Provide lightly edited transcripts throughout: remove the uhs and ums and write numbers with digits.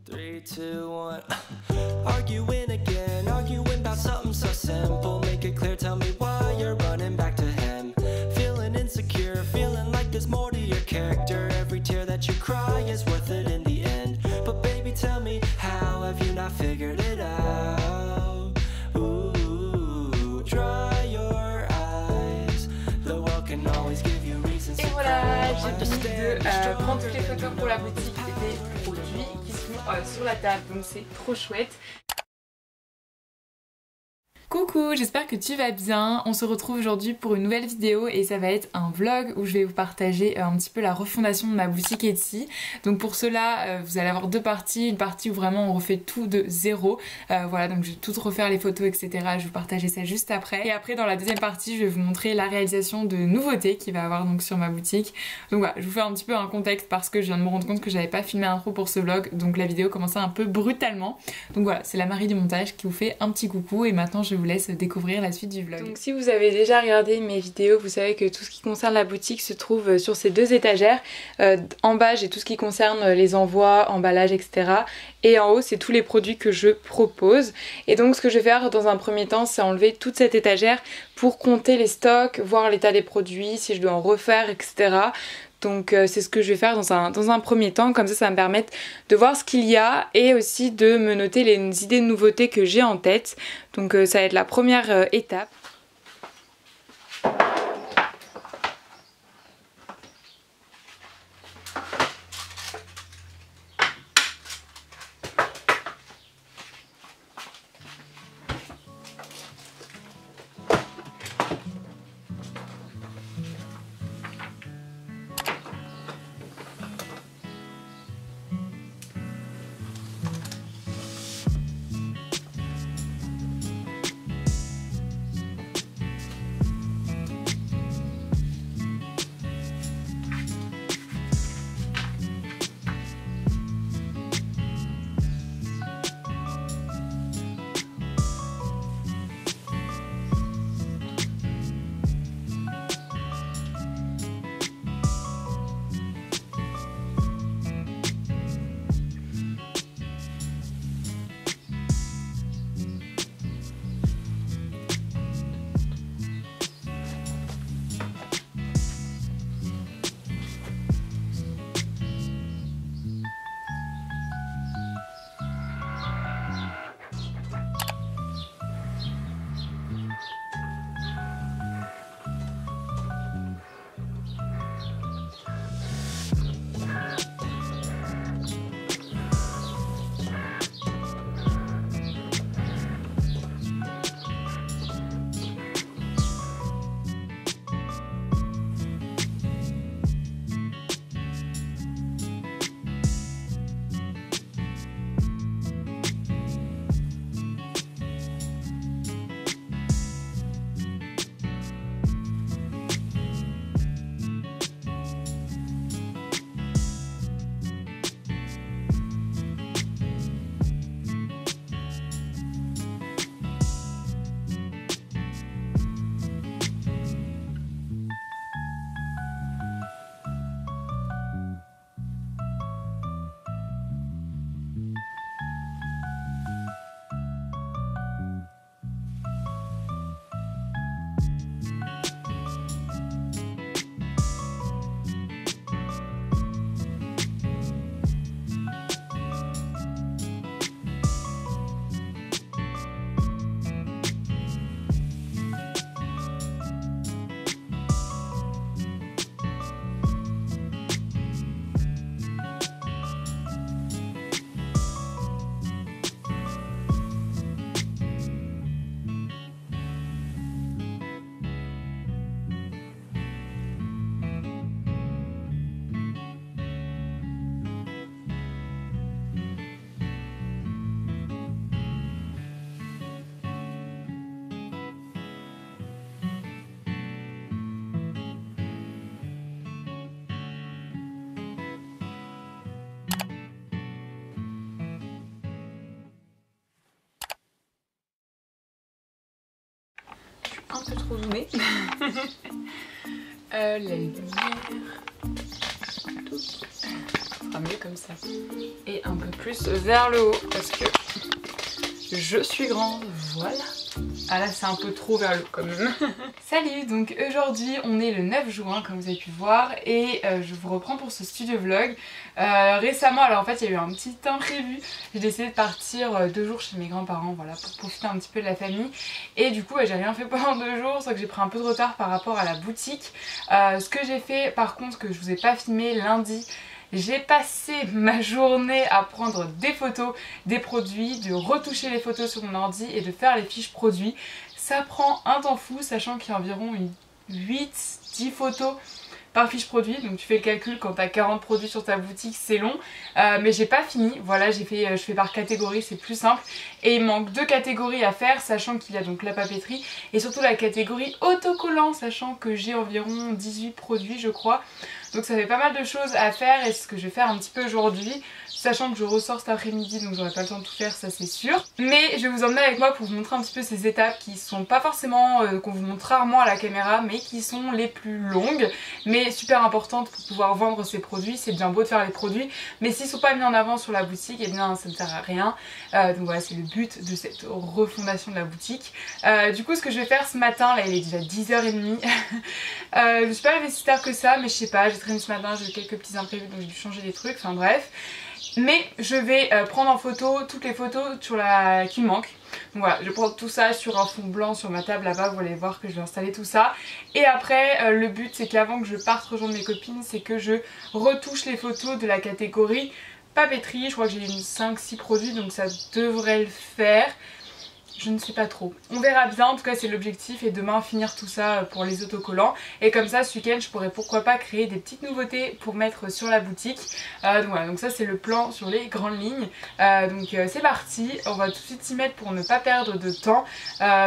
3, 2, 1. Arguing again, arguing about something so simple. Make it clear, tell me why you're running back to him. Feeling insecure, feeling like there's more to your character. Every tear that you cry is worth it in the end. But baby, tell me, how have you not figured it out? Ooh, dry your eyes. The world can always give you reasons. Et voilà, j'ai fini de prendre toutes les photos pour la boutique des produits qui sont sur la table, donc c'est trop chouette. Coucou, j'espère que tu vas bien. On se retrouve aujourd'hui pour une nouvelle vidéo et ça va être un vlog où je vais vous partager un petit peu la refondation de ma boutique Etsy. Donc pour cela, vous allez avoir deux parties. Une partie où vraiment on refait tout de zéro. Voilà, donc je vais tout refaire, les photos, etc. Je vais vous partager ça juste après. Et après, dans la deuxième partie, je vais vous montrer la réalisation de nouveautés qu'il va y avoir donc sur ma boutique. Donc voilà, je vous fais un petit peu un contexte parce que je viens de me rendre compte que j'avais pas filmé l'intro pour ce vlog. Donc la vidéo commençait un peu brutalement. Donc voilà, c'est la Marie du montage qui vous fait un petit coucou et maintenant je vous laisse découvrir la suite du vlog. Donc si vous avez déjà regardé mes vidéos, vous savez que tout ce qui concerne la boutique se trouve sur ces deux étagères. En bas j'ai tout ce qui concerne les envois, emballages, etc. Et en haut c'est tous les produits que je propose. Et donc ce que je vais faire dans un premier temps, c'est enlever toute cette étagère pour compter les stocks, voir l'état des produits, si je dois en refaire, etc. Donc c'est ce que je vais faire dans un premier temps, comme ça va me permettre de voir ce qu'il y a et aussi de me noter les idées de nouveautés que j'ai en tête. Donc ça va être la première étape. Un peu trop zoomé. La lumière. Ça sera mieux comme ça. Et un peu plus vers le haut parce que je suis grande, voilà. Ah là c'est un peu trop vers le haut quand même. Salut, donc aujourd'hui on est le 9 juin comme vous avez pu voir et je vous reprends pour ce studio vlog. Récemment, alors en fait il y a eu un petit imprévu, j'ai décidé de partir 2 jours chez mes grands-parents, voilà, pour profiter un petit peu de la famille. Et du coup j'ai rien fait pendant 2 jours, sauf que j'ai pris un peu de retard par rapport à la boutique. Ce que j'ai fait par contre, que je vous ai pas filmé lundi, j'ai passé ma journée à prendre des photos des produits, de retoucher les photos sur mon ordi et de faire les fiches produits. Ça prend un temps fou, sachant qu'il y a environ 8-10 photos par fiche produit, donc tu fais le calcul, quand tu as 40 produits sur ta boutique c'est long, mais j'ai pas fini, voilà, je fais par catégorie, c'est plus simple, et il manque 2 catégories à faire, sachant qu'il y a donc la papeterie et surtout la catégorie autocollant, sachant que j'ai environ 18 produits je crois, donc ça fait pas mal de choses à faire et c'est ce que je vais faire un petit peu aujourd'hui, sachant que je ressors cet après-midi donc j'aurai pas le temps de tout faire, ça c'est sûr. Mais je vais vous emmener avec moi pour vous montrer un petit peu ces étapes qui sont pas forcément, qu'on vous montre rarement à la caméra, mais qui sont les plus longues, mais super importantes pour pouvoir vendre ces produits. C'est bien beau de faire les produits, mais s'ils sont pas mis en avant sur la boutique, et eh bien ça ne sert à rien. Donc voilà, c'est le but de cette refondation de la boutique. Du coup ce que je vais faire ce matin, là il est déjà 10h30, je suis pas arrivée si tard que ça, mais je sais pas, j'ai traîné ce matin, j'ai eu quelques petits imprévus donc j'ai dû changer des trucs, enfin bref. Mais je vais prendre en photo toutes les photos qui me manquent. Donc voilà, je vais prendre tout ça sur un fond blanc sur ma table là-bas, vous allez voir que je vais installer tout ça. Et après, le but c'est qu'avant que je parte rejoindre mes copines, c'est que je retouche les photos de la catégorie papeterie. Je crois que j'ai 5-6 produits donc ça devrait le faire. Je ne sais pas trop. On verra bien, en tout cas c'est l'objectif, et demain finir tout ça pour les autocollants. Et comme ça ce week-end je pourrais pourquoi pas créer des petites nouveautés pour mettre sur la boutique. Donc voilà, donc ça c'est le plan sur les grandes lignes. C'est parti, on va tout de suite s'y mettre pour ne pas perdre de temps.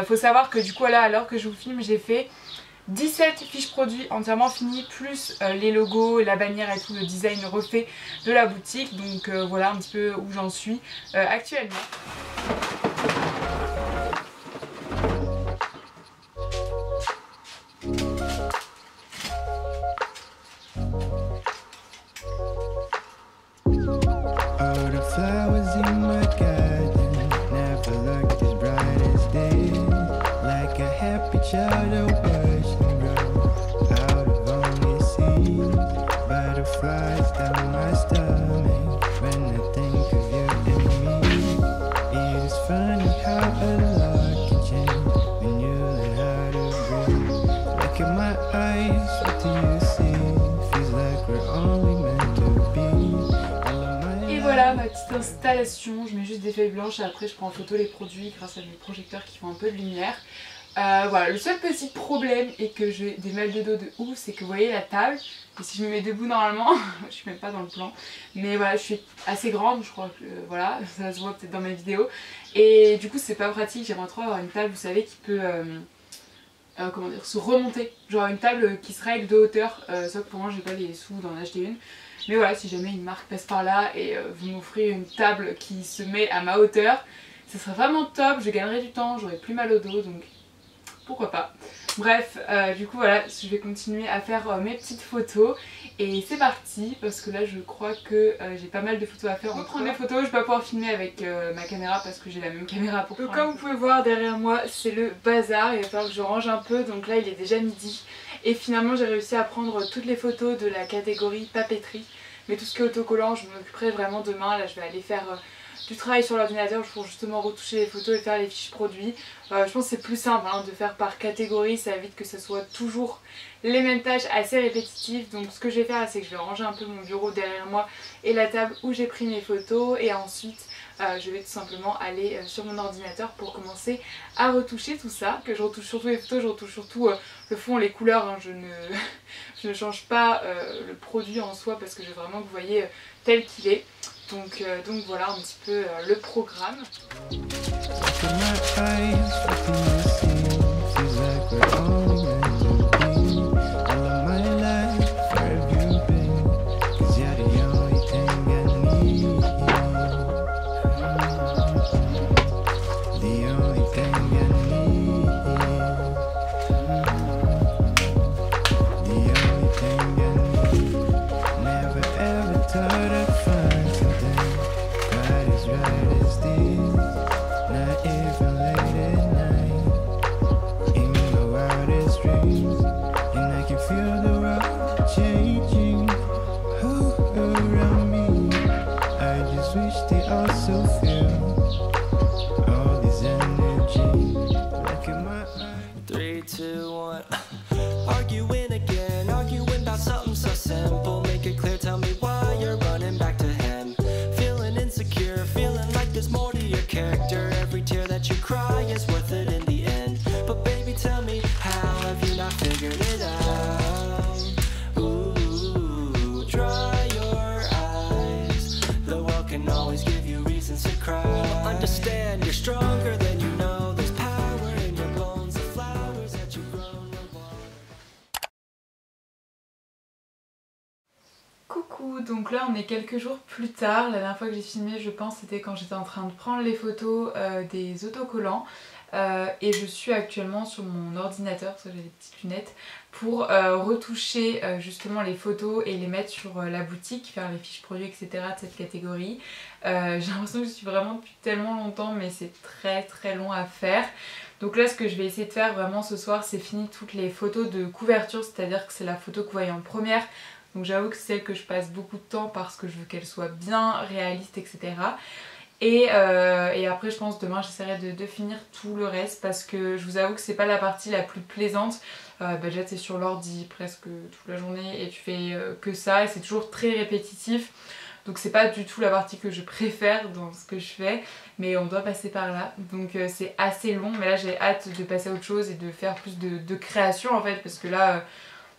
Faut savoir que du coup là, alors que je vous filme, j'ai fait 17 fiches produits entièrement finies, plus les logos, la bannière et tout, le design refait de la boutique. Donc voilà un petit peu où j'en suis actuellement. Voilà ma petite installation, je mets juste des feuilles blanches et après je prends en photo les produits grâce à mes projecteurs qui font un peu de lumière. Voilà, le seul petit problème est que j'ai des mal de dos de ouf, c'est que vous voyez la table, et si je me mets debout normalement, je suis même pas dans le plan, mais voilà, je suis assez grande, je crois que voilà, ça se voit peut-être dans mes vidéos, et du coup c'est pas pratique, j'aimerais trop avoir une table, vous savez, qui peut comment dire, se remonter, genre une table qui se règle de hauteur, sauf que pour moi j'ai pas les sous d'en acheter une. Mais voilà, si jamais une marque passe par là et vous m'offrez une table qui se met à ma hauteur, ça serait vraiment top, je gagnerais du temps, j'aurais plus mal au dos, donc pourquoi pas. Bref, du coup voilà, je vais continuer à faire mes petites photos et c'est parti parce que là je crois que j'ai pas mal de photos à faire. On va prendre mes photos, je vais pas pouvoir filmer avec ma caméra parce que j'ai la même caméra pour prendre. Donc comme vous pouvez voir derrière moi c'est le bazar, il va falloir que je range un peu, donc là il est déjà midi. Et finalement j'ai réussi à prendre toutes les photos de la catégorie papeterie. Mais tout ce qui est autocollant je m'en occuperai vraiment demain. Là je vais aller faire du travail sur l'ordinateur pour justement retoucher les photos et faire les fiches produits. Je pense que c'est plus simple de faire par catégorie, ça évite que ce soit toujours les mêmes tâches assez répétitives. Donc ce que je vais faire c'est que je vais ranger un peu mon bureau derrière moi et la table où j'ai pris mes photos. Et ensuite je vais tout simplement aller sur mon ordinateur pour commencer à retoucher tout ça. Que je retouche surtout les photos, je retouche surtout le fond, les couleurs. Je ne change pas le produit en soi parce que je veux vraiment que vous voyez tel qu'il est. Donc voilà un petit peu le programme. right as this, not even late at night. In my wildest dreams, and I can feel the rock changing around me. I just wish they also feel all this energy. Look at my eyes. 3, 2, 1. Arguing again, arguing about something so simple. Make it clear, tell me why you're running back to him. Feeling insecure, feeling like there's more to your character. Every tear that you cry is worth it in the end. But baby, tell me, how have you not figured it out? Ooh, dry your eyes. The world can always give you reasons to cry. Understand, you're stronger than you know. There's power in your bones, the flowers that you've grown. Coucou, donc là on est quelques jours plus tard. La dernière fois que j'ai filmé, je pense, c'était quand j'étais en train de prendre les photos des autocollants. Et je suis actuellement sur mon ordinateur, parce que j'ai des petites lunettes, pour retoucher justement les photos et les mettre sur la boutique, faire les fiches produits, etc. de cette catégorie. J'ai l'impression que je suis vraiment depuis tellement longtemps, mais c'est très long à faire. Donc là, ce que je vais essayer de faire vraiment ce soir, c'est finir toutes les photos de couverture, c'est-à-dire que c'est la photo que vous voyez en première. Donc j'avoue que c'est celle que je passe beaucoup de temps parce que je veux qu'elle soit bien réaliste, etc. Et après je pense demain j'essaierai de finir tout le reste parce que je vous avoue que c'est pas la partie la plus plaisante. Déjà t'es sur l'ordi presque toute la journée et tu fais que ça et c'est toujours très répétitif. Donc c'est pas du tout la partie que je préfère dans ce que je fais, mais on doit passer par là. Donc c'est assez long, mais là j'ai hâte de passer à autre chose et de faire plus de création en fait, parce que là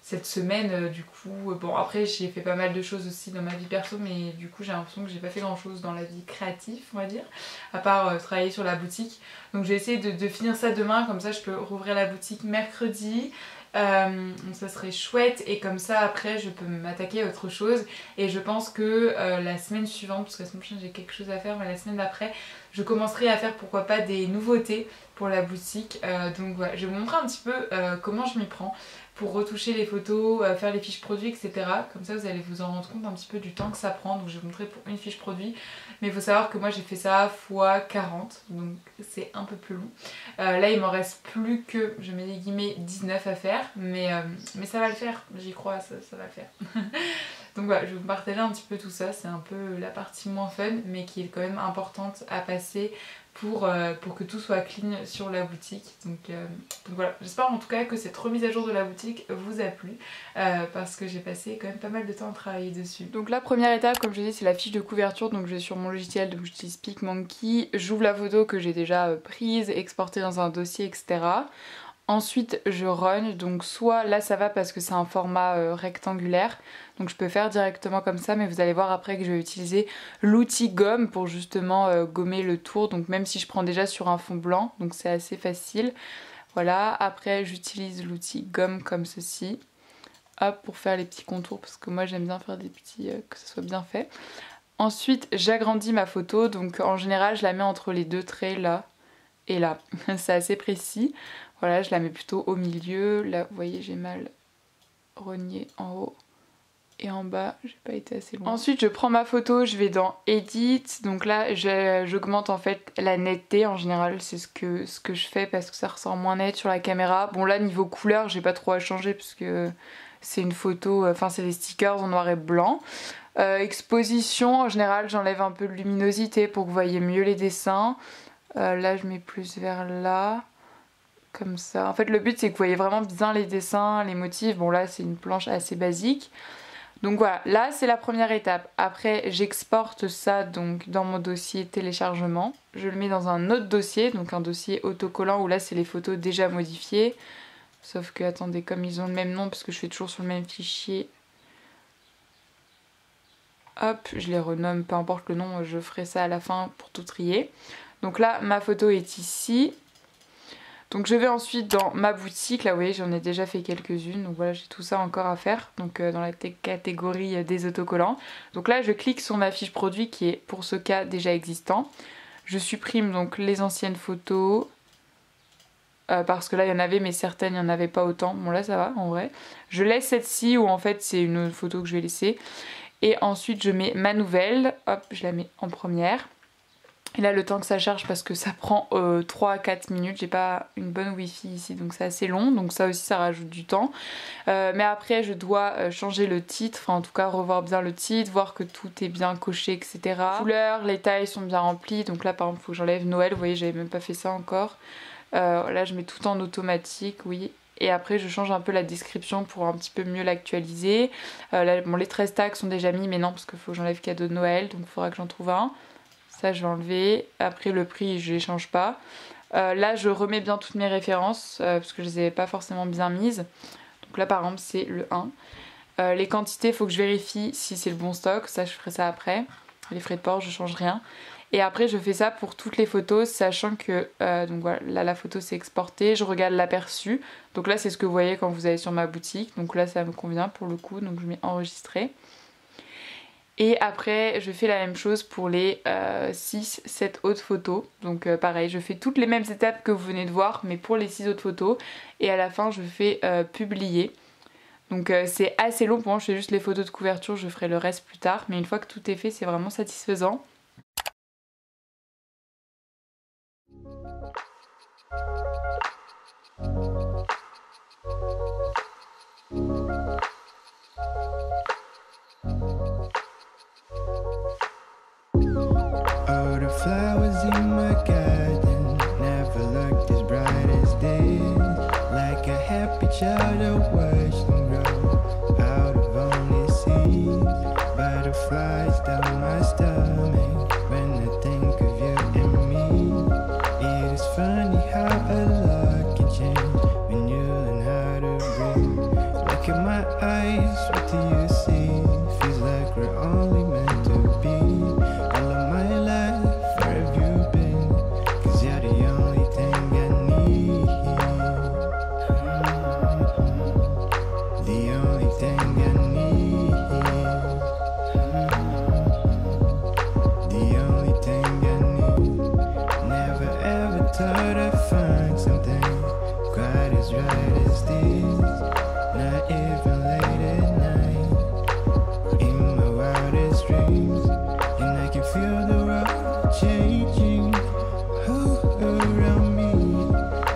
cette semaine du coup, bon après j'ai fait pas mal de choses aussi dans ma vie perso, mais du coup j'ai l'impression que j'ai pas fait grand chose dans la vie créative on va dire, à part travailler sur la boutique. Donc j'ai essayé de finir ça demain, comme ça je peux rouvrir la boutique mercredi. Ça serait chouette et comme ça après je peux m'attaquer à autre chose et je pense que la semaine suivante, parce que la semaine prochaine j'ai quelque chose à faire, mais la semaine d'après je commencerai à faire pourquoi pas des nouveautés pour la boutique. Donc voilà, je vais vous montrer un petit peu comment je m'y prends pour retoucher les photos, faire les fiches produits, etc. Comme ça vous allez vous en rendre compte un petit peu du temps que ça prend. Donc je vais vous montrer pour une fiche produit, mais il faut savoir que moi j'ai fait ça x 40, donc c'est un peu plus long. Là il m'en reste plus que, je mets des guillemets, 19 à faire, mais ça va le faire, j'y crois, ça va le faire. Donc voilà, je vais vous partager un petit peu tout ça, c'est un peu la partie moins fun, mais qui est quand même importante à passer pour que tout soit clean sur la boutique. Donc voilà, j'espère en tout cas que cette remise à jour de la boutique vous a plu, parce que j'ai passé quand même pas mal de temps à travailler dessus. Donc la première étape, comme je l'ai dit, c'est la fiche de couverture. Donc je vais sur mon logiciel, donc j'utilise PicMonkey, j'ouvre la photo que j'ai déjà prise, exportée dans un dossier, etc. Ensuite je run, donc soit là ça va parce que c'est un format rectangulaire, donc je peux faire directement comme ça, mais vous allez voir après que je vais utiliser l'outil gomme pour justement gommer le tour, donc même si je prends déjà sur un fond blanc, donc c'est assez facile. Voilà, après j'utilise l'outil gomme comme ceci, hop, pour faire les petits contours, parce que moi j'aime bien faire des petits, que ce soit bien fait. Ensuite j'agrandis ma photo, donc en général je la mets entre les deux traits là et là, c'est assez précis. Voilà, je la mets plutôt au milieu. Là, vous voyez, j'ai mal rogné en haut et en bas. J'ai pas été assez loin. Ensuite, je prends ma photo, je vais dans Edit. Donc là, j'augmente en fait la netteté. En général, c'est ce que je fais parce que ça ressort moins net sur la caméra. Bon, là, niveau couleur, j'ai pas trop à changer parce que c'est une photo, enfin, c'est des stickers en noir et blanc. Exposition, en général, j'enlève un peu de luminosité pour que vous voyez mieux les dessins. Là, je mets plus vers là. Comme ça. En fait le but c'est que vous voyez vraiment bien les dessins, les motifs. Bon là c'est une planche assez basique. Donc voilà, là c'est la première étape. Après j'exporte ça donc dans mon dossier téléchargement. Je le mets dans un autre dossier, donc un dossier autocollant où là c'est les photos déjà modifiées. Sauf que attendez, comme ils ont le même nom parce que je fais toujours sur le même fichier. Hop, je les renomme, peu importe le nom, je ferai ça à la fin pour tout trier. Donc là ma photo est ici. Donc je vais ensuite dans ma boutique, là vous voyez j'en ai déjà fait quelques-unes, donc voilà j'ai tout ça encore à faire, donc dans la catégorie des autocollants. Donc là je clique sur ma fiche produit qui est pour ce cas déjà existant. Je supprime donc les anciennes photos, parce que là il y en avait mais certaines il n'y en avait pas autant, bon là ça va en vrai. Je laisse cette-ci où en fait c'est une photo que je vais laisser. Et ensuite je mets ma nouvelle, hop je la mets en première. là le temps que ça charge parce que ça prend 3 à 4 minutes, j'ai pas une bonne wifi ici donc c'est assez long, donc ça aussi ça rajoute du temps. Mais après je dois changer le titre, enfin en tout cas revoir bien le titre, voir que tout est bien coché etc. Les couleurs, les tailles sont bien remplies, donc là par exemple il faut que j'enlève Noël, vous voyez j'avais même pas fait ça encore. Là je mets tout en automatique, oui. Et après je change un peu la description pour un petit peu mieux l'actualiser. Là bon, les 13 tags sont déjà mis mais non parce qu'il faut que j'enlève cadeau de Noël, donc il faudra que j'en trouve un. Ça je vais enlever. Après le prix je les change pas. Là je remets bien toutes mes références parce que je les avais pas forcément bien mises. Donc là par exemple c'est le 1. Les quantités il faut que je vérifie si c'est le bon stock. Ça je ferai ça après. Les frais de port je change rien. Et après je fais ça pour toutes les photos sachant que donc voilà, là la photo c'est exporté. Je regarde l'aperçu. Donc là c'est ce que vous voyez quand vous allez sur ma boutique. Donc là ça me convient pour le coup. Donc je mets enregistrer. Et après je fais la même chose pour les 6-7 autres photos. Donc pareil je fais toutes les mêmes étapes que vous venez de voir mais pour les 6 autres photos. Et à la fin je fais publier. Donc c'est assez long pour moi, je fais juste les photos de couverture, je ferai le reste plus tard. Mais une fois que tout est fait c'est vraiment satisfaisant. All the flowers in my garden never looked as bright as this. Like a happy child, I watched them grow out of only seeds. Butterflies down my stomach when I think of you and me. It is funny how a lot can change when you learn how to breathe. Look at my eyes, what do you see? Feels like we're only meant to be. All of my life, where have you been? 'Cause you're the only thing I need. The only thing I need. The only thing I need. Never ever thought I'd find something quite as right as this. Not even late at night, in my wildest dreams. And I can feel the world changing around me.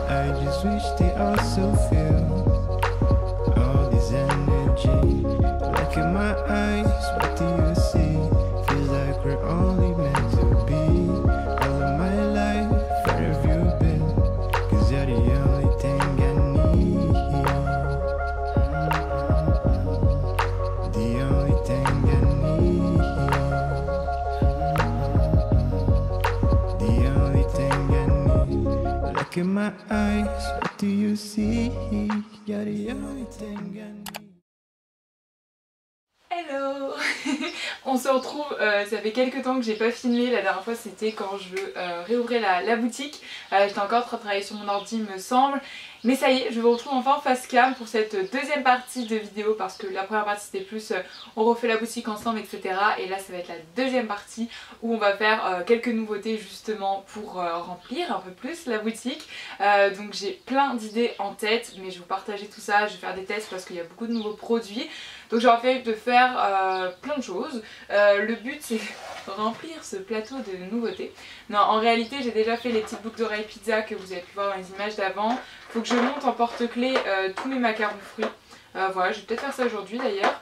I just wish they also feel all this energy. Look at my eyes, what do you see? Feels like we're only meant to be. All of my life, where have you been? 'Cause you're the only thing I need. The only thing I need. The only thing I need. Look at my eyes, what do you see? You're the only thing I need. Hello. On se retrouve, ça fait quelques temps que j'ai pas filmé, la dernière fois c'était quand je réouvrais la boutique. J'étais encore en train de travailler sur mon ordi me semble. Mais ça y est, je vous retrouve enfin face cam pour cette deuxième partie de vidéo parce que la première partie c'était plus on refait la boutique ensemble etc. Et là ça va être la deuxième partie où on va faire quelques nouveautés justement pour remplir un peu plus la boutique. Donc j'ai plein d'idées en tête mais je vais vous partager tout ça, je vais faire des tests parce qu'il y a beaucoup de nouveaux produits. Donc j'ai envie de faire plein de choses. Le but c'est de remplir ce plateau de nouveautés. Non, en réalité j'ai déjà fait les petites boucles d'oreilles pizza que vous avez pu voir dans les images d'avant. Faut que je monte en porte-clés tous mes macarons fruits. Voilà, je vais peut-être faire ça aujourd'hui d'ailleurs.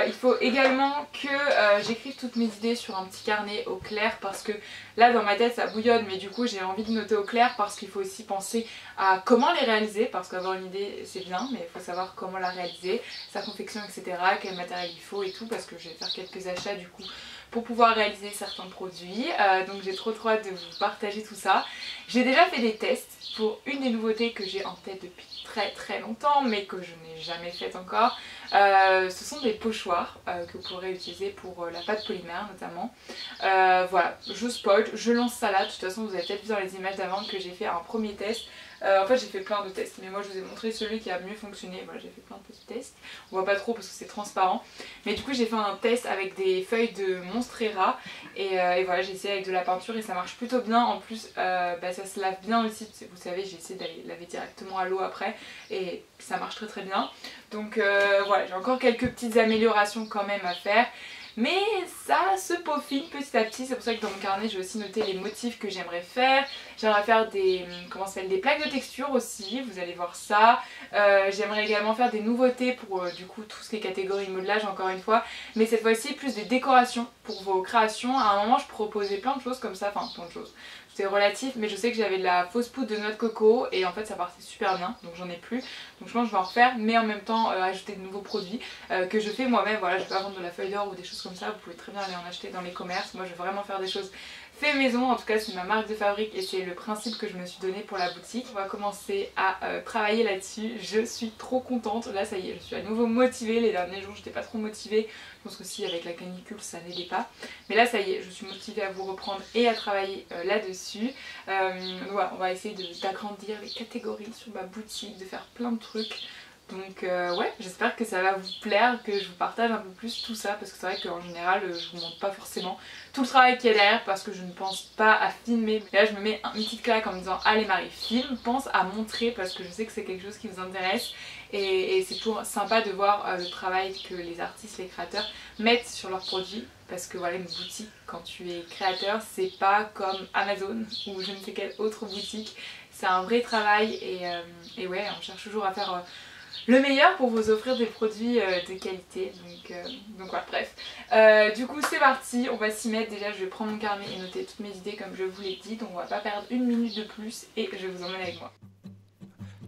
Il faut également que j'écrive toutes mes idées sur un petit carnet au clair parce que là dans ma tête ça bouillonne mais du coup j'ai envie de noter au clair parce qu'il faut aussi penser à comment les réaliser parce qu'avoir une idée c'est bien mais il faut savoir comment la réaliser, sa confection etc, quel matériel il faut et tout parce que je vais faire quelques achats du coup pour pouvoir réaliser certains produits. Donc j'ai trop hâte de vous partager tout ça. J'ai déjà fait des tests pour une des nouveautés que j'ai en tête depuis très longtemps mais que je n'ai jamais faite encore. Ce sont des pochoirs que vous pourrez utiliser pour la pâte polymère notamment. Voilà, je spoil, je lance ça là. De toute façon vous avez peut-être vu dans les images d'avant que j'ai fait un premier test. En fait j'ai fait plein de tests mais moi je vous ai montré celui qui a mieux fonctionné. Voilà, j'ai fait plein de petits tests, on voit pas trop parce que c'est transparent mais du coup j'ai fait un test avec des feuilles de Monstera et voilà j'ai essayé avec de la peinture et ça marche plutôt bien. En plus ça se lave bien aussi, vous savez j'ai essayé d'aller laver directement à l'eau après et ça marche très bien. Donc voilà, j'ai encore quelques petites améliorations quand même à faire. mais ça se peaufine petit à petit. C'est pour ça que dans mon carnet j'ai aussi noté les motifs que j'aimerais faire. J'aimerais faire des, des plaques de texture aussi, vous allez voir ça. J'aimerais également faire des nouveautés pour du coup tout ce qui est catégorie modelage encore une fois, mais cette fois-ci plus des décorations pour vos créations. À un moment je proposais plein de choses comme ça, enfin plein de choses. C'était relatif, mais je sais que j'avais de la fausse poudre de noix de coco et en fait ça partait super bien, donc j'en ai plus. Donc je pense que je vais en refaire, mais en même temps ajouter de nouveaux produits que je fais moi-même. Voilà, je vais pas vendre de la feuille d'or ou des choses comme ça, vous pouvez très bien aller en acheter dans les commerces. Moi je vais vraiment faire des choses fait maison, en tout cas c'est ma marque de fabrique et c'est le principe que je me suis donné pour la boutique. On va commencer à travailler là-dessus, je suis trop contente. Là ça y est, je suis à nouveau motivée. Les derniers jours j'étais pas trop motivée, je pense que si avec la canicule ça n'aidait pas, mais là ça y est, je suis motivée à vous reprendre et à travailler là-dessus. Voilà, on va essayer d'agrandir les catégories sur ma boutique, de faire plein de trucs. Donc ouais, j'espère que ça va vous plaire, que je vous partage un peu plus tout ça, parce que c'est vrai qu'en général je vous montre pas forcément tout le travail qu'il y a derrière parce que je ne pense pas à filmer. Et là je me mets une petite claque en me disant allez Marie, filme, pense à montrer parce que je sais que c'est quelque chose qui vous intéresse et c'est toujours sympa de voir le travail que les artistes, les créateurs mettent sur leurs produits. Parce que voilà, une boutique quand tu es créateur c'est pas comme Amazon ou je ne sais quelle autre boutique, c'est un vrai travail et ouais, on cherche toujours à faire le meilleur pour vous offrir des produits de qualité. Donc voilà, bref. Du coup c'est parti, on va s'y mettre. Déjà je vais prendre mon carnet et noter toutes mes idées comme je vous l'ai dit. Donc on va pas perdre une minute de plus et je vous emmène avec moi.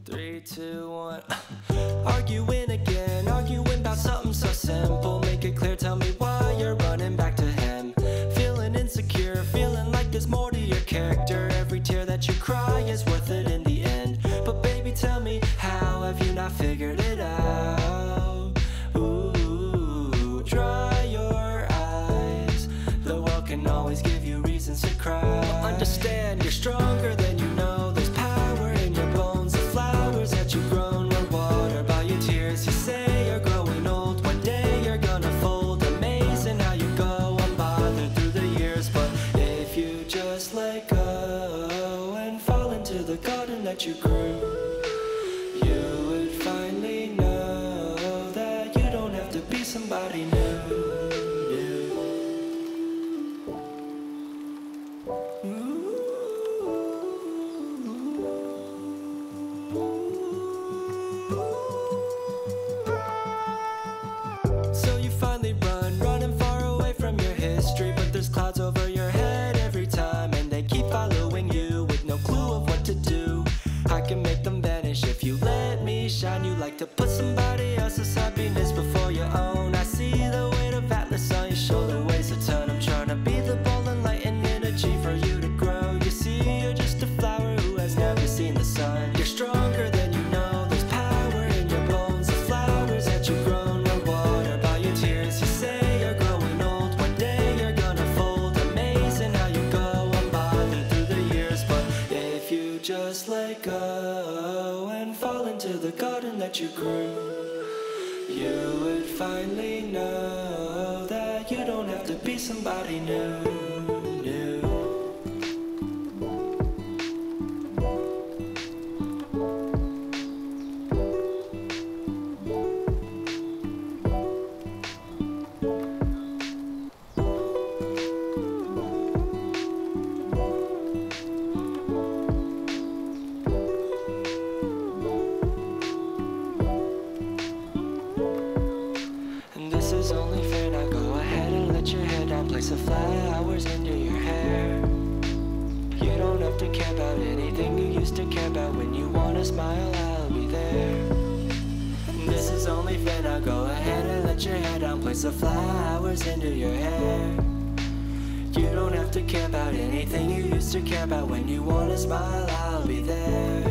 3, 2, 1. Arguing again, arguing about something so simple. Make it clear, tell me why you're running back to him. Feeling insecure, feeling like there's more to your character. Every tear that you cry is worth it in the end. But baby tell me, how have you not figured it out? Ooh, dry your eyes. The world can always give you reasons to cry. But understand, you're stronger than you know. There's power in your bones. The flowers that you've grown were watered by your tears. You say you're growing old, one day you're gonna fold. Amazing how you go unbothered through the years. But if you just let go and fall into the garden that you grew, you would finally know that you don't have to be somebody new. So you finally run, running far away from your history, but there's clouds over your head every time, and they keep following you with no clue of what to do. I can make them vanish if you let me shine. You like to put somebody else's happiness before your own. I see the weight of Atlas on your shoulder, weighs a ton. I'm trying to be the ball and light and energy for you to grow. You see, you're just a flower who has never seen the sun. You're stronger than you know. There's power in your bones. The flowers that you've grown were watered by your tears. You say you're growing old, one day you're gonna fold. Amazing how you go unbothered through the years. But if you just let go and fall into the garden that you grew, you would finally know that you don't have to be somebody new. Is only fair, now go ahead and let your hair down. Place the flowers into your hair. You don't have to care about anything you used to care about. When you wanna smile, I'll be there. This is only fair, now go ahead and let your hair down. Place the flowers into your hair. You don't have to care about anything you used to care about. When you wanna smile, I'll be there.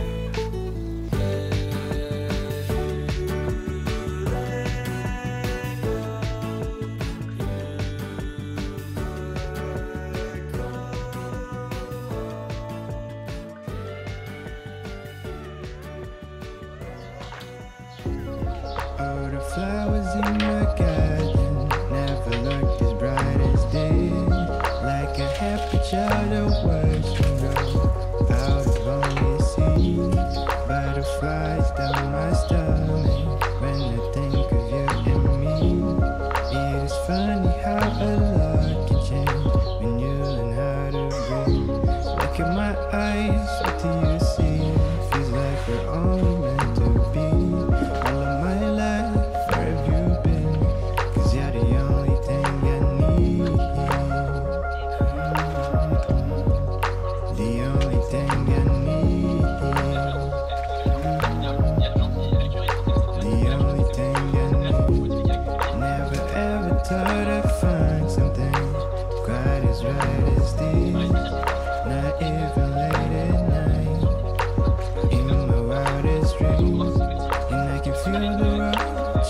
All the flowers in your garden never looked as bright as this. Like a happy child of words from grow out of only sea. Butterflies down my stomach when I think of you and me. It is funny how Look in my eyes, what do you see? Feels like we're only meant to be. All of my life, where have you been? 'Cause you're the only thing I need. The only thing I need. The only thing I need. Never ever thought I'd find something quite as right as this. Not even late at night, in my wildest dreams, and I can feel the rock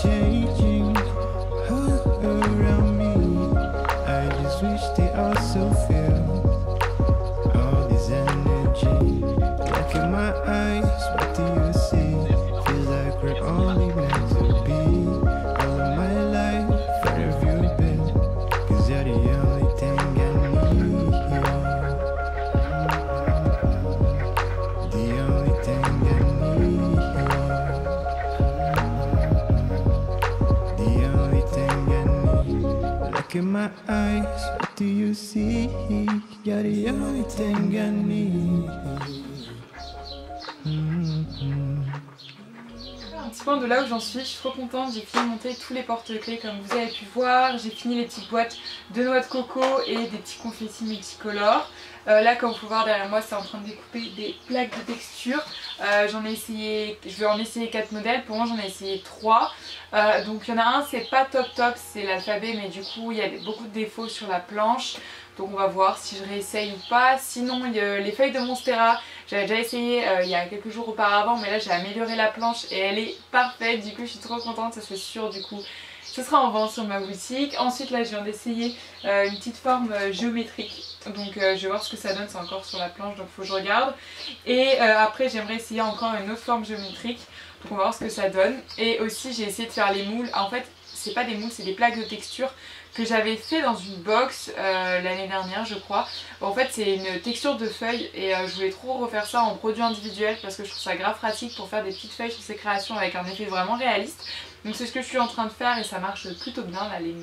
changing all around me. I just wish they also feel all this energy. Look in my eyes, what do you see? Feels like we're only meant to be. All of my life, where have you been? 'Cause you're the only thing I need. The only thing I need. The only thing I need. Look in my eyes, what do you see? You're the only thing I need. Un petit point de là où j'en suis, je suis trop contente, j'ai fini de monter tous les porte-clés comme vous avez pu voir, j'ai fini les petites boîtes de noix de coco et des petits confettis multicolores. Là comme vous pouvez voir derrière moi c'est en train de découper des plaques de texture. J'en ai essayé, je vais en essayer 4 modèles, pour moi j'en ai essayé 3. Donc il y en a un c'est pas top, c'est l'alphabet, mais du coup il y a beaucoup de défauts sur la planche. Donc on va voir si je réessaye ou pas. Sinon les feuilles de Monstera, j'avais déjà essayé il y a quelques jours auparavant, mais là j'ai amélioré la planche et elle est parfaite. Du coup je suis trop contente, ça c'est sûr. Du coup ce sera en vente sur ma boutique. Ensuite là je viens d'essayer une petite forme géométrique. Donc je vais voir ce que ça donne, c'est encore sur la planche donc il faut que je regarde. Et après j'aimerais essayer encore une autre forme géométrique. Donc on va voir ce que ça donne. Et aussi j'ai essayé de faire les moules. En fait c'est pas des moules, c'est des plaques de texture que j'avais fait dans une box l'année dernière je crois. En fait c'est une texture de feuilles et je voulais trop refaire ça en produit individuel parce que je trouve ça grave pratique pour faire des petites feuilles sur ces créations avec un effet vraiment réaliste. Donc c'est ce que je suis en train de faire et ça marche plutôt bien. Là les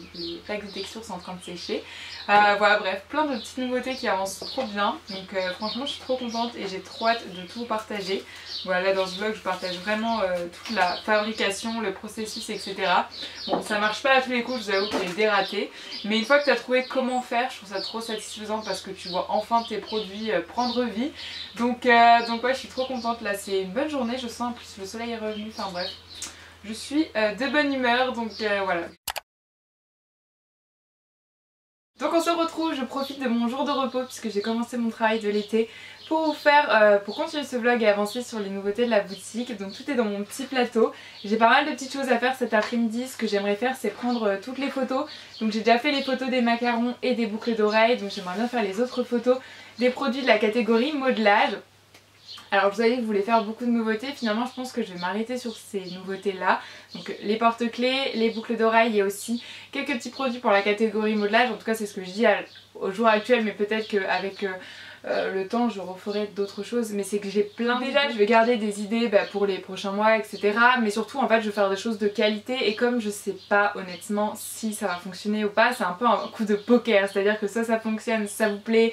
plaques de texture sont en train de sécher. Voilà bref, plein de petites nouveautés qui avancent trop bien. Donc franchement je suis trop contente et j'ai trop hâte de tout vous partager. Voilà, là dans ce vlog je partage vraiment toute la fabrication, le processus etc. Bon ça marche pas à tous les coups, je vous avoue qu'il est dératé. Mais une fois que tu as trouvé comment faire, je trouve ça trop satisfaisant parce que tu vois enfin tes produits prendre vie. Donc ouais je suis trop contente, là c'est une bonne journée, je sens en plus le soleil est revenu, enfin bref. Je suis de bonne humeur donc voilà. Donc on se retrouve, je profite de mon jour de repos puisque j'ai commencé mon travail de l'été pour vous faire, pour continuer ce vlog et avancer sur les nouveautés de la boutique. Donc tout est dans mon petit plateau. J'ai pas mal de petites choses à faire cet après-midi. Ce que j'aimerais faire c'est prendre toutes les photos. Donc j'ai déjà fait les photos des macarons et des boucles d'oreilles. Donc j'aimerais bien faire les autres photos des produits de la catégorie modelage. Alors vous savez que je voulais faire beaucoup de nouveautés, finalement je pense que je vais m'arrêter sur ces nouveautés là. Donc les porte-clés, les boucles d'oreilles et aussi quelques petits produits pour la catégorie modelage. En tout cas c'est ce que je dis au jour actuel, mais peut-être qu'avec le temps je referai d'autres choses. Mais c'est que j'ai plein d'idées. Déjà je vais garder des idées pour les prochains mois etc. Mais surtout en fait je vais faire des choses de qualité. Et comme je sais pas honnêtement si ça va fonctionner ou pas, c'est un peu un coup de poker. C'est-à-dire que ça fonctionne, ça vous plaît,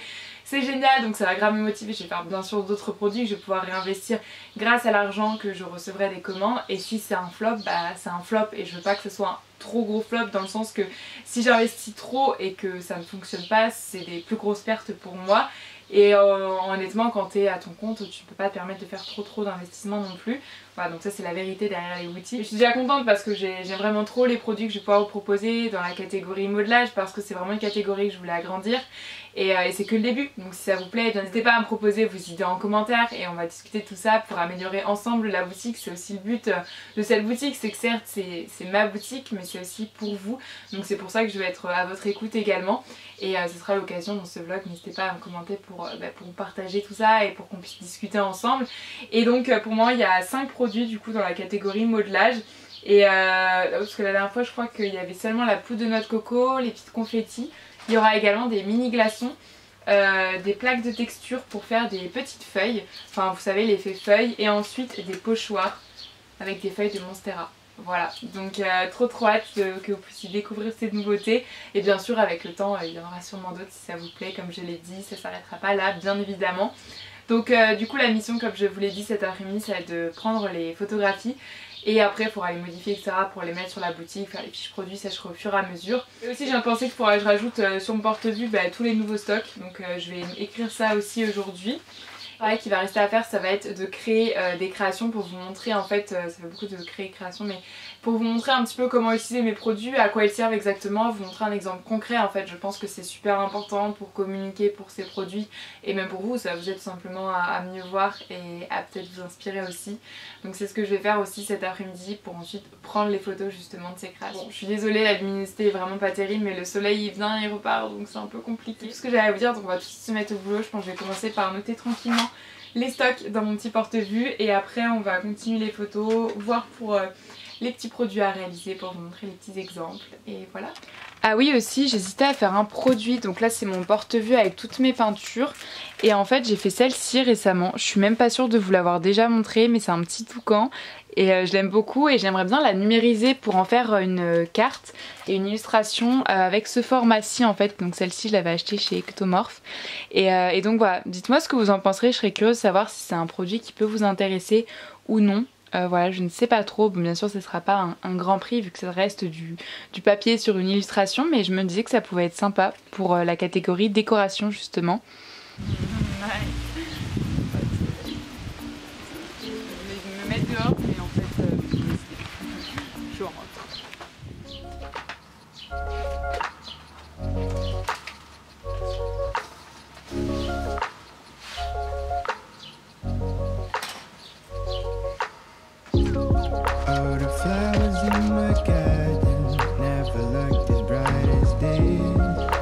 c'est génial, donc ça va grave me motiver. Je vais faire bien sûr d'autres produits que je vais pouvoir réinvestir grâce à l'argent que je recevrai des commandes. Et si c'est un flop, bah c'est un flop et je veux pas que ce soit un trop gros flop, dans le sens que si j'investis trop et que ça ne fonctionne pas, c'est des plus grosses pertes pour moi. Et honnêtement quand tu es à ton compte tu peux pas te permettre de faire trop d'investissement non plus. Voilà, donc ça c'est la vérité derrière les boutiques. Je suis déjà contente parce que j'aime vraiment trop les produits que je vais pouvoir vous proposer dans la catégorie modelage, parce que c'est vraiment une catégorie que je voulais agrandir. Et c'est que le début, donc si ça vous plaît, n'hésitez pas à me proposer vos idées en commentaire et on va discuter de tout ça pour améliorer ensemble la boutique. C'est aussi le but de cette boutique, c'est que certes c'est ma boutique mais c'est aussi pour vous. Donc c'est pour ça que je vais être à votre écoute également. Et ce sera l'occasion dans ce vlog, n'hésitez pas à me commenter pour partager tout ça et pour qu'on puisse discuter ensemble. Et donc pour moi il y a 5 produits du coup dans la catégorie modelage. Et parce que la dernière fois je crois qu'il y avait seulement la poudre de noix de coco, les petites confettis. Il y aura également des mini glaçons, des plaques de texture pour faire des petites feuilles. Enfin vous savez l'effet feuille. Et ensuite des pochoirs avec des feuilles de Monstera. Voilà, donc trop hâte que vous puissiez découvrir cette nouveauté. Et bien sûr avec le temps il y en aura sûrement d'autres si ça vous plaît. Comme je l'ai dit, ça s'arrêtera pas là bien évidemment. Donc du coup la mission, comme je vous l'ai dit cet après-midi, ça va être de prendre les photographies. Et après il faudra les modifier etc. pour les mettre sur la boutique, faire les fiches produits, ça je ferai au fur et à mesure. Et aussi j'ai pensé qu'il faudrait que je rajoute sur mon porte-vue tous les nouveaux stocks. Donc je vais écrire ça aussi aujourd'hui. Pareil, qui va rester à faire, ça va être de créer des créations pour vous montrer en fait, ça fait beaucoup de créer créations, mais pour vous montrer un petit peu comment utiliser mes produits, à quoi ils servent exactement, vous montrer un exemple concret en fait. Je pense que c'est super important pour communiquer pour ces produits et même pour vous, ça va vous aide tout simplement à mieux voir et à peut-être vous inspirer aussi. Donc c'est ce que je vais faire aussi cet après-midi pour ensuite prendre les photos justement de ces créations. Bon, je suis désolée, la luminosité est vraiment pas terrible, mais le soleil il vient, il repart, donc c'est un peu compliqué. C'est tout ce que j'avais à vous dire, donc on va tout de suite se mettre au boulot. Je pense que je vais commencer par noter tranquillement les stocks dans mon petit porte-vue et après on va continuer les photos, voir pour les petits produits à réaliser pour vous montrer les petits exemples et voilà. Ah oui aussi j'hésitais à faire un produit, donc là c'est mon porte-vue avec toutes mes peintures et en fait j'ai fait celle-ci récemment, je suis même pas sûre de vous l'avoir déjà montré mais c'est un petit toucan et je l'aime beaucoup et j'aimerais bien la numériser pour en faire une carte et une illustration avec ce format-ci en fait. Donc celle-ci je l'avais achetée chez Ectomorph et donc voilà, dites-moi ce que vous en penserez, je serais curieuse de savoir si c'est un produit qui peut vous intéresser ou non. Voilà, je ne sais pas trop, bon, bien sûr ce ne sera pas un grand prix vu que ça reste du papier sur une illustration, mais je me disais que ça pouvait être sympa pour la catégorie décoration justement. Je vais me mettre dehors mais en fait je rentre. All the flowers in my garden never looked as bright as this.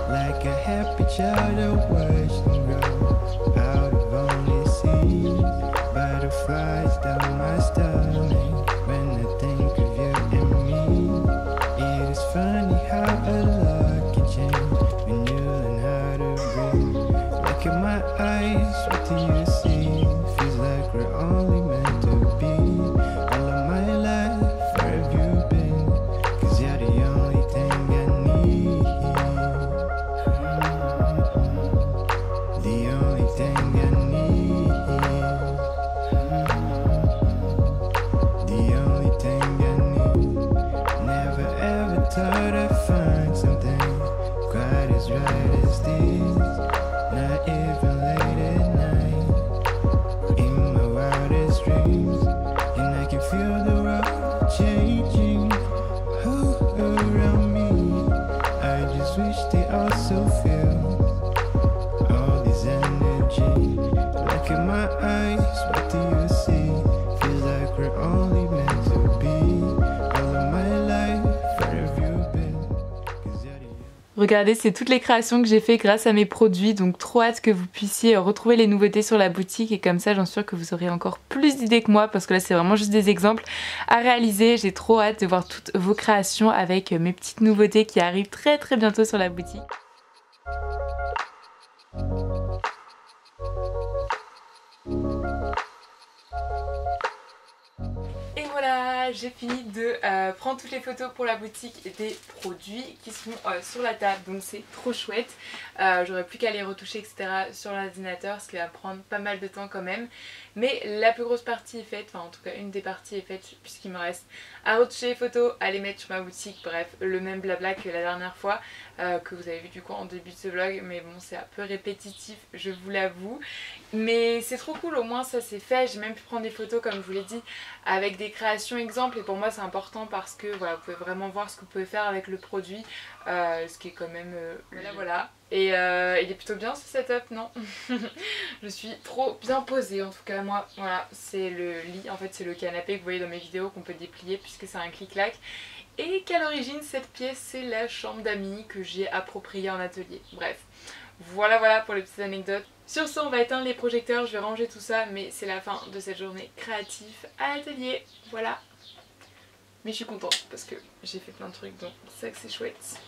Like a happy child I watched them grow out of only seeds. Butterflies down my stomach when I think of you and me. It is funny how a lot can change when you learn how to breathe. Look at my eyes, what do you see? Feels like we're only meant to be. Regardez, c'est toutes les créations que j'ai fait grâce à mes produits, donc trop hâte que vous puissiez retrouver les nouveautés sur la boutique et comme ça j'en suis sûre que vous aurez encore plus d'idées que moi parce que là c'est vraiment juste des exemples à réaliser. J'ai trop hâte de voir toutes vos créations avec mes petites nouveautés qui arrivent très bientôt sur la boutique. Et voilà, j'ai fini de prendre toutes les photos pour la boutique des produits qui sont sur la table, donc c'est trop chouette. J'aurais plus qu'à les retoucher etc. sur l'ordinateur, ce qui va prendre pas mal de temps quand même. Mais la plus grosse partie est faite, enfin en tout cas une des parties est faite puisqu'il me reste à retoucher les photos, à les mettre sur ma boutique, bref le même blabla que la dernière fois que vous avez vu du coup en début de ce vlog, mais bon c'est un peu répétitif je vous l'avoue. Mais c'est trop cool, au moins ça c'est fait, j'ai même pu prendre des photos comme je vous l'ai dit avec des créations exemples et pour moi c'est important parce que voilà, vous pouvez vraiment voir ce que vous pouvez faire avec le produit, ce qui est quand même voilà. Et il est plutôt bien ce setup, non? Je suis trop bien posée en tout cas moi. Voilà, c'est le lit, en fait c'est le canapé que vous voyez dans mes vidéos qu'on peut déplier puisque c'est un clic-clac. Et qu'à l'origine cette pièce c'est la chambre d'amis que j'ai appropriée en atelier. Bref, voilà pour les petites anecdotes. Sur ce on va éteindre les projecteurs, je vais ranger tout ça mais c'est la fin de cette journée créative à l'atelier. Voilà. Mais je suis contente parce que j'ai fait plein de trucs donc c'est ça que c'est chouette.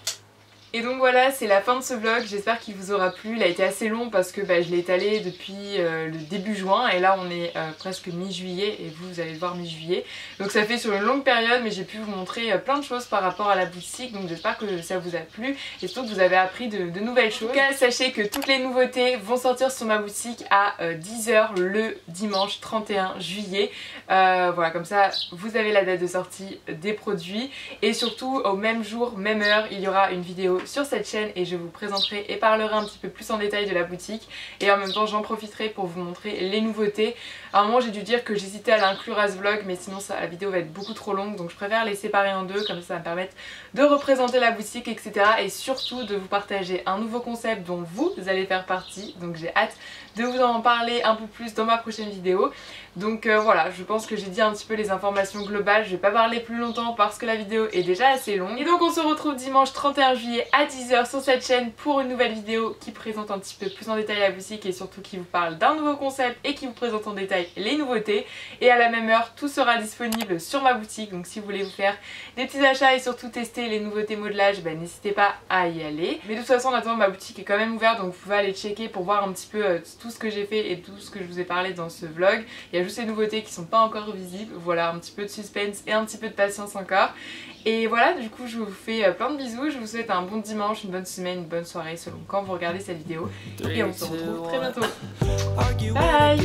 Et donc voilà, c'est la fin de ce vlog, j'espère qu'il vous aura plu. Il a été assez long parce que je l'ai étalé depuis le début juin et là on est presque mi-juillet et vous allez le voir mi-juillet. Donc ça fait sur une longue période, mais j'ai pu vous montrer plein de choses par rapport à la boutique, donc j'espère que ça vous a plu et surtout que vous avez appris de nouvelles choses. En tout cas, sachez que toutes les nouveautés vont sortir sur ma boutique à 10 h le dimanche 31 juillet. Voilà, comme ça vous avez la date de sortie des produits et surtout au même jour, même heure, il y aura une vidéo sur cette chaîne et je vous présenterai et parlerai un petit peu plus en détail de la boutique et en même temps j'en profiterai pour vous montrer les nouveautés. À un moment j'ai dû dire que j'hésitais à l'inclure à ce vlog, mais sinon la vidéo va être beaucoup trop longue, donc je préfère les séparer en deux, comme ça va me permettre de représenter la boutique, etc. et surtout de vous partager un nouveau concept dont vous allez faire partie, donc j'ai hâte de vous en parler un peu plus dans ma prochaine vidéo. Donc voilà, je pense que j'ai dit un petit peu les informations globales, je vais pas parler plus longtemps parce que la vidéo est déjà assez longue. Et donc on se retrouve dimanche 31 juillet à 10 h sur cette chaîne pour une nouvelle vidéo qui présente un petit peu plus en détail la boutique et surtout qui vous parle d'un nouveau concept et qui vous présente en détail les nouveautés. Et à la même heure, tout sera disponible sur ma boutique, donc si vous voulez vous faire des petits achats et surtout tester les nouveautés modelage, n'hésitez pas à y aller. Mais de toute façon en attendant, ma boutique est quand même ouverte, donc vous pouvez aller checker pour voir un petit peu tout ce que j'ai fait et tout ce que je vous ai parlé dans ce vlog. Il y a juste ces nouveautés qui sont pas encore visibles, voilà, un petit peu de suspense et un petit peu de patience encore. Et voilà, du coup je vous fais plein de bisous, je vous souhaite un bon dimanche, une bonne semaine, une bonne soirée selon quand vous regardez cette vidéo. Et on se retrouve très bientôt. Bye.